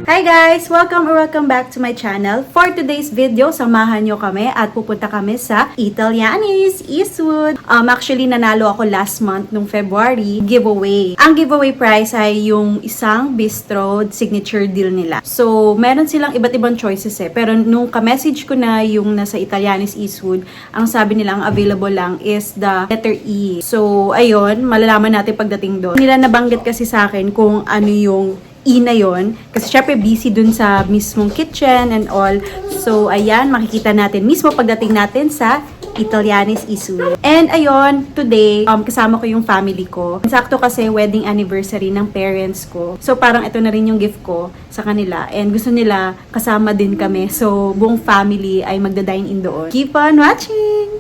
Hi guys! Welcome back to my channel. For today's video, samahan nyo kami at pupunta kami sa Italianis Eastwood. Actually, nanalo ako last month nung February giveaway. Ang giveaway prize ay yung isang bistro signature deal nila. So, meron silang iba't ibang choices pero nung ka-message ko na yung nasa Italianis Eastwood, ang sabi nila ang available lang is the letter E. So, ayun, malalaman natin pagdating doon. Nila nabanggit kasi sa akin kung ano yung na yon kasi syempre busy dun sa mismong kitchen and all. So, ayan, makikita natin mismo pagdating natin sa Italianis Eastwood. And ayun, today, kasama ko yung family ko. Sakto kasi wedding anniversary ng parents ko. So, parang ito na rin yung gift ko sa kanila. And gusto nila kasama din kami. So, buong family ay magda-dine-in doon. Keep on watching!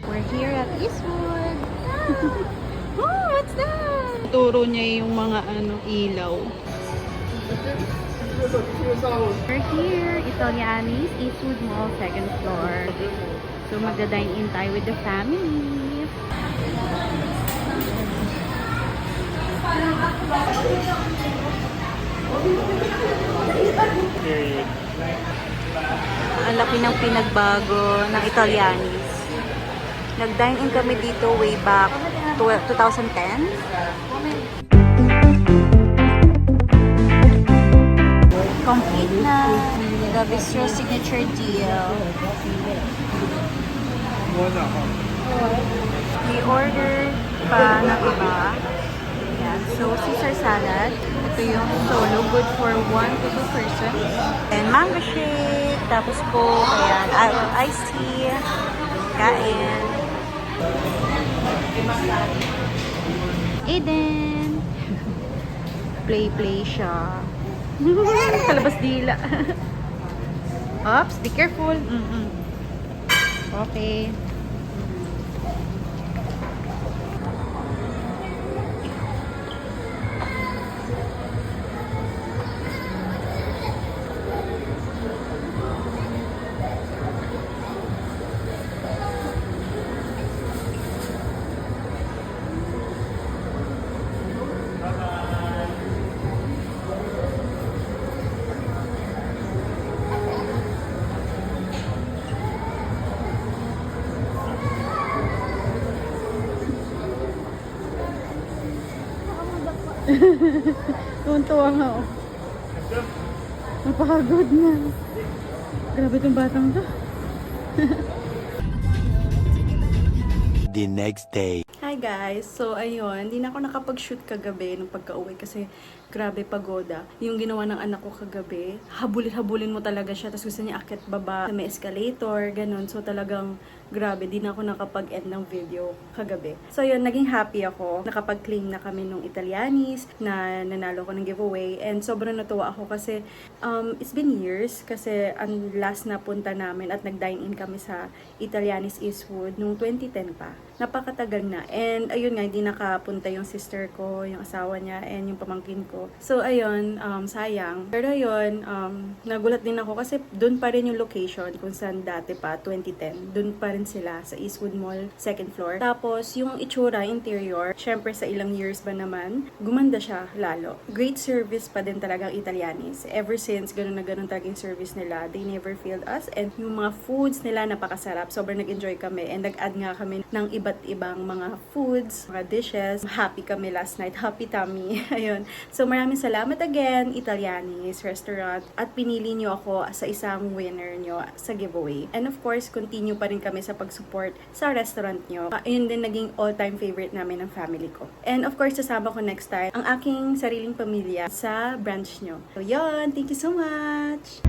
We're here at Eastwood. Oh, what's that? Turo niya yung mga ilaw. We're here, Italianis, Eastwood Mall, 2nd floor. So magda-dine-in tayo with the family. Ang laki ng pinagbago ng Italianis. Nag-dine-in kami dito way back 2010. Complete na the bistro signature deal. We ordered pa ng iba. Ayan. So, Caesar salad. Ito yung solo. Good for 1 to 2 persons. And mango shake. Tapos po, ayan, iced tea. Kain. Aiden! Play siya. Kalabas dila. Oops, be careful. Okay. Tuntua nga ako. Napagod na. Grabe itong batang to. The next day. Hi guys! So ayun, hindi na ako nakapag-shoot kagabi nung pagka-uwi kasi grabe pagoda. Yung ginawa ng anak ko kagabi, habulin mo talaga siya tapos gusto niya akyat baba, may escalator, ganun. So talagang grabe, di na ako nakapag-end ng video kagabi. So yun, naging happy ako. Nakapag-claim na kami nung Italianis na nanalo ko ng giveaway and sobrang natuwa ako kasi it's been years kasi ang last na punta namin at nag-dine-in kami sa Italianis Eastwood nung 2010 pa. Napakatagal na. And ayun nga, hindi nakapunta yung sister ko, yung asawa niya, and yung pamangkin ko. So ayun, sayang. Pero ayun, nagulat din ako kasi doon pa rin yung location kung saan dati pa, 2010. Doon pa rin sila sa Eastwood Mall, 2nd floor. Tapos yung itsura, interior, syempre sa ilang years ba naman, gumanda siya lalo. Great service pa din talagang Italianis. Ever since, ganun na ganun talagang service nila. They never failed us. And yung mga foods nila, napakasarap. Sobrang nag-enjoy kami. And nag-add nga kami ng iba't ibang mga foods, mga dishes. Happy kami last night. Happy tummy. Ayun. So maraming salamat again, Italianis Restaurant. At pinili nyo ako sa isang winner nyo sa giveaway. And of course, continue pa rin kami sa pag-support sa restaurant nyo. Ayun din naging all-time favorite namin ng family ko. And of course, sasama ko next time ang aking sariling pamilya sa branch nyo. So yun, thank you so much!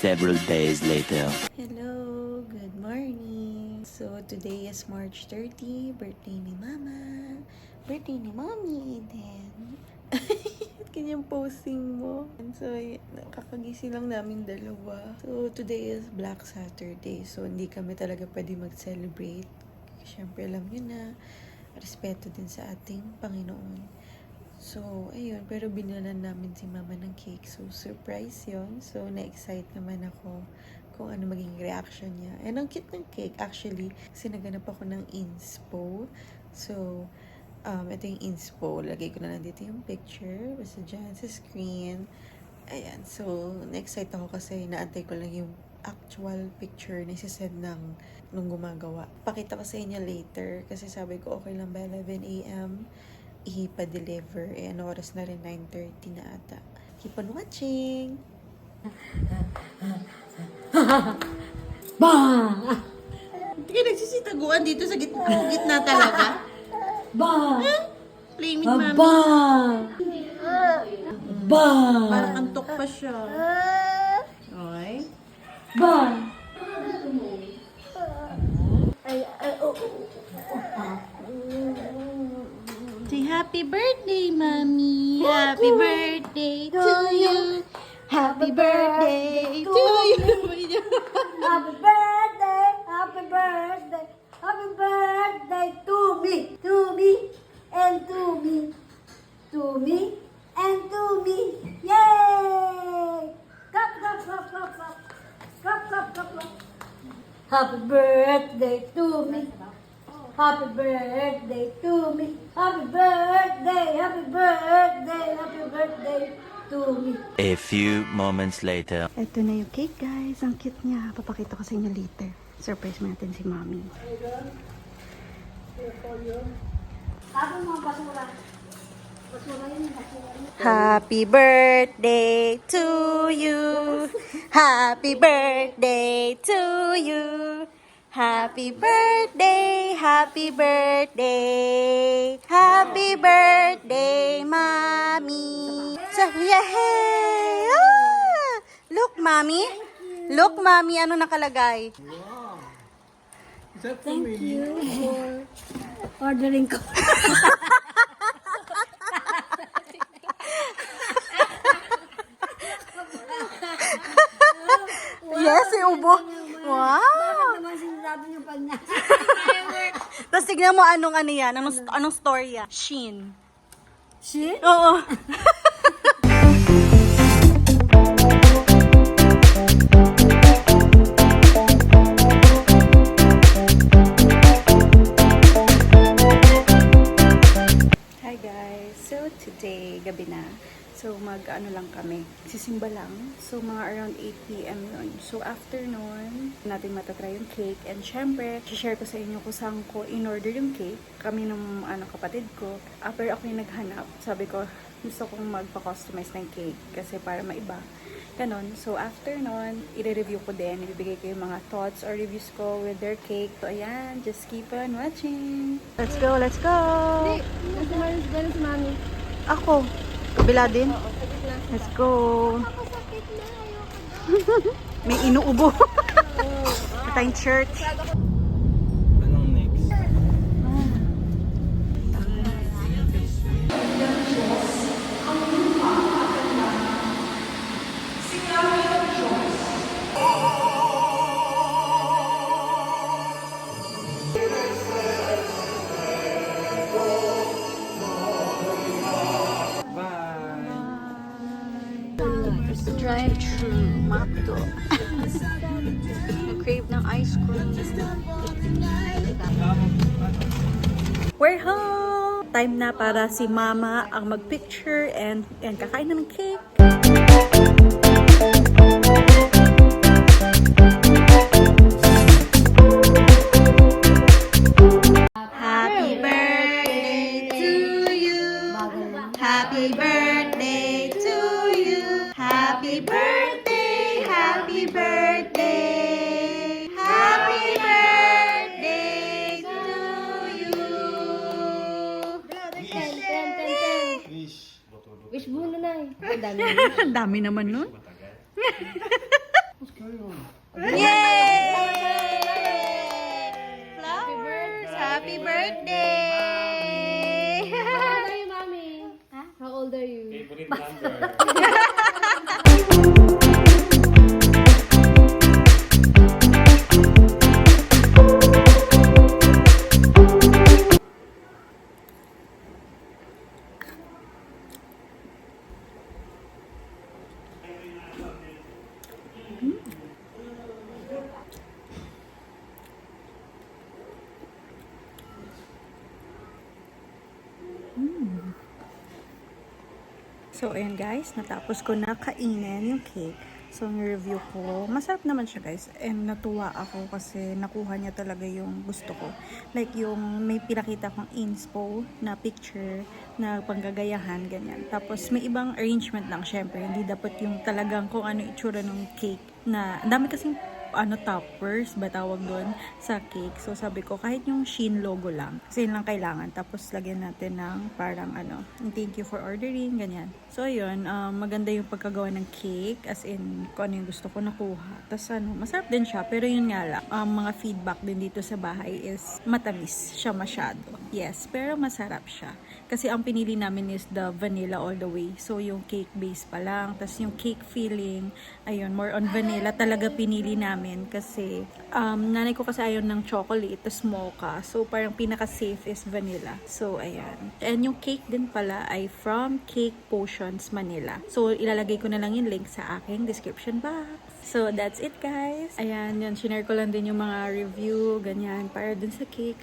Several days later. Hello, good morning. So today is March 30, birthday ni Mama. Birthday ni Mommy Eden. Kanyang posting mo. And so, kakagising lang namin dalawa. So, today is Black Saturday. So, hindi kami talaga pwede mag-celebrate. Siyempre, alam nyo na, respeto din sa ating Panginoon. So, ayun. Pero binalan namin si mama ng cake. So, surprise yon. So, na-excite naman ako kung ano maging reaction niya. And ang cute ng cake, actually, kasi naganap ako ng inspo. So, ito yung inspo. Lagay ko na lang dito yung picture. Basta dyan sa screen. Ayan. So, na-excite ako kasi naantay ko lang yung actual picture na isasend nung gumagawa. Pakita ko sa inyo later kasi sabi ko okay lang ba 11 a.m. ipa-deliver. Eh, ano oras na rin? 9:30 na ata. Keep on watching! Ba! Hindi ka nagsisitaguan dito sa gitna talaga? Ba! Playing with mami. Ba! Ba! Parang antok pa siya. Okay. Ba! Say happy birthday, mommy. Happy birthday to you. Happy birthday to you. Happy birthday! Happy birthday! Happy birthday to me! To me! And to me! To me! And to me! Yay! Clap, clap, clap, clap, clap! Clap, clap, clap, clap! Happy birthday to me! Happy birthday to me! Happy birthday! Happy birthday! Happy birthday to me! A few moments later. Ito na yung cake, guys. Ang cute niya. Papakita ko sa inyo later. Surprise mo natin si Mommy. Tapos mga basura. Basura yun, basura yun. Happy birthday to you. Happy birthday to you. Happy birthday, happy birthday. Happy birthday, Mommy. So, yay! Ah! Look, Mommy. Look, Mommy, ano nakalagay? Thank you for ordering ko. Yes, ubo. Wow! Bakit naman sinasabi niyo pag na? Tapos tignan mo ano yan, anong story yan. Shin. Shit? Oo. Hi guys. So today, gabi na. So mag-ano lang kami, sisimba lang. So mga around 8 p.m. yun. So after nun, natin matatry yung cake. And syempre, share ko sa inyo kung saan ko in-order yung cake. Kami ng kapatid ko. After ako yung naghanap, sabi ko, gusto kong magpa-customize ng cake. Kasi para maiba. Ganon. So after nun, i-review ko din. Ibibigay ko yung mga thoughts or reviews ko with their cake. So ayan, just keep on watching. Let's go, let's go! Gano'n si Mami. Ako. Kabila din. Let's go. May inuubo. Ito yung church. Anong next? Drive-thru. Makto. Nag-crave ng ice cream. We're home! Time na para si Mama ang mag-picture and kakain na ng cake. Happy birthday to you. Happy birthday to you. Happy birthday, happy birthday. Happy birthday to you. Wish muna na eh. Ang dami. Ang dami naman nun. Yay! Flowers! Happy birthday! How old are you, Mami? How old are you? Favorite number. So, ayan guys, natapos ko na kainin yung cake. So, yung review ko, masarap naman siya guys. And natuwa ako kasi nakuha niya talaga yung gusto ko. Like yung may pinakita kong inspo na picture na panggagayahan, ganyan. Tapos may ibang arrangement lang syempre. Hindi dapat yung talagang kung ano itsura ng cake na, ang dami kasing toppers ba tawag doon sa cake. So sabi ko kahit yung Shein logo lang, kasi yun lang kailangan. Tapos lagyan natin ng parang thank you for ordering, ganyan. So ayun, maganda yung pagkagawa ng cake, as in kung ano yung gusto ko nakuha. Tapos masarap din siya, pero yun nga lang, mga feedback din dito sa bahay is matamis siya masyado. Yes, pero masarap siya. Kasi ang pinili namin is the vanilla all the way. So yung cake base pa lang, tapos yung cake filling, ayun, more on vanilla talaga pinili namin kasi nanay ko kasi ayaw ng chocolate, tas mocha. So parang pinaka-safe is vanilla. So ayan. And yung cake din pala ay from Cake Potions Manila. So ilalagay ko na lang yung link sa aking description box. So that's it guys. Ayan, yun, shinare ko lang din yung mga review, ganyan, para dun sa cake.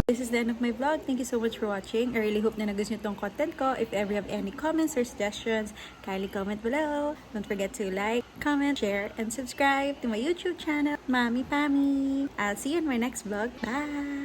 This is the end of my vlog. Thank you so much for watching. I really hope na nagustuhan nyo tong content ko. If ever you have any comments or suggestions, kindly comment below. Don't forget to like, comment, share, and subscribe to my YouTube channel, Mami Pami. I'll see you in my next vlog. Bye!